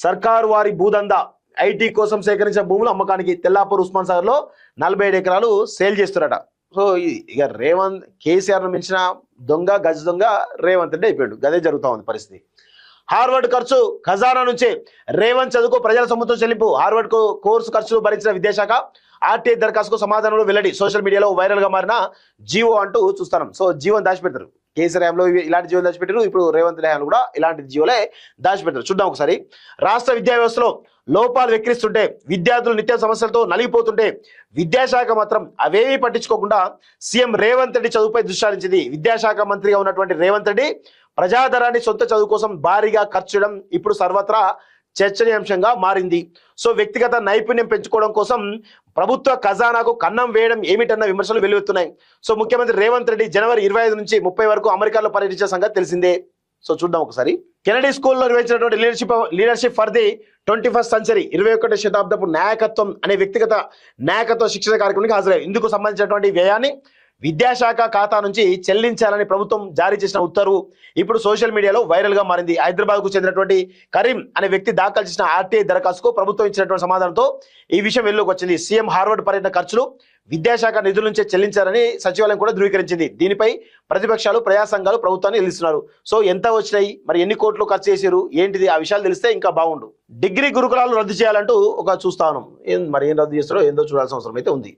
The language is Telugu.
సర్కారు వారి భూదందా ఐటీ కోసం సేకరించిన భూములు అమ్మకానికి తెల్లాపూర్ ఉస్మాన్ సాగర్ లో 47 ఎకరాలు సేల్ చేస్తున్నారట. సో ఇక రేవంత్ కేసీఆర్ ను మించిన దొంగ గజ దొంగ రేవంత్ రెడ్డి అయిపోయాడు. గదే జరుగుతా ఉంది పరిస్థితి. హార్వర్డ్ ఖర్చు ఖజానా నుంచే రేవంత్ చదువుకు ప్రజల సొమ్ముతో చెల్లింపు. హార్వర్డ్ కోర్సు ఖర్చులు భరించిన విద్యాశాఖ ఆర్టీఐ దరఖాస్తుకు సమాధానంలో వెల్లడి. సోషల్ మీడియాలో వైరల్ గా మారిన జీవో అంటూ చూస్తాం. సో జీవోని దాచిపెడతారు. కేసీఆర్ హయాంలో ఇలాంటి జీవోలు దాచిపెట్టారు. ఇప్పుడు రేవంత్ హయాంలో కూడా ఇలాంటి జీవోలే దాచిపెడతారు. చూద్దాం ఒకసారి. రాష్ట్ర విద్యా వ్యవస్థలో లోపాలు వెక్కిరిస్తుంటే, విద్యార్థులు నిత్య సమస్యలతో నలిగిపోతుంటే విద్యాశాఖ మాత్రం అవేమీ పట్టించుకోకుండా సీఎం రేవంత్ రెడ్డి చదువుపై దృష్టి సారించింది. విద్యాశాఖ మంత్రిగా ఉన్నటువంటి రేవంత్ రెడ్డి ప్రజాధనాన్ని సొంత చదువు కోసం భారీగా ఖర్చు చేయడం ఇప్పుడు సర్వత్రా చర్చనీయాంశంగా మారింది. సో వ్యక్తిగత నైపుణ్యం పెంచుకోవడం కోసం ప్రభుత్వ ఖజానాకు కన్నం వేయడం ఏమిటన్న విమర్శలు వెల్లువెత్తున్నాయి. సో ముఖ్యమంత్రి రేవంత్ రెడ్డి జనవరి 25 నుంచి 30 వరకు అమెరికాలో పర్యటించిన సంగతి తెలిసిందే. సో చూద్దాం ఒకసారి. కెనడీ స్కూల్లో నిర్వహించినటువంటి leadership for the 21st century 21వ శతాబ్దపు నాయకత్వం అనే వ్యక్తిగత నాయకత్వ శిక్షణ కార్యక్రమానికి హాజరయ్యారు. ఇందుకు సంబంధించినటువంటి వ్యయాన్ని విద్యాశాఖ ఖాతా నుంచి చెల్లించాలని ప్రభుత్వం జారీ చేసిన ఉత్తర్వు ఇప్పుడు సోషల్ మీడియాలో వైరల్ గా మారింది. హైదరాబాద్ కు చెందినటువంటి కరీం అనే వ్యక్తి దాఖలు చేసిన ఆర్టీఐ దరఖాస్తుకు ప్రభుత్వం ఇచ్చినటువంటి సమాధానంతో ఈ విషయం వెలుగులోకి వచ్చింది. సీఎం హార్వర్డ్ పర్యటన ఖర్చులు విద్యాశాఖ నిధుల నుంచే చెల్లించారని సచివాలయం కూడా ధృవీకరించింది. దీనిపై ప్రతిపక్షాలు ప్రజా సంఘాలు ప్రభుత్వాన్ని నిలుస్తున్నారు. సో ఎంత వచ్చినాయి, మరి ఎన్ని కోట్లు ఖర్చు చేశారు, ఏంటిది, ఆ విషయాలు తెలిస్తే ఇంకా బాగుండు. డిగ్రీ గురుకులాలు రద్దు చేయాలంటూ ఒక చూస్తాను. మరి ఏం రద్దు చేస్తారో ఏందో చూడాల్సిన అవసరం అయితే ఉంది.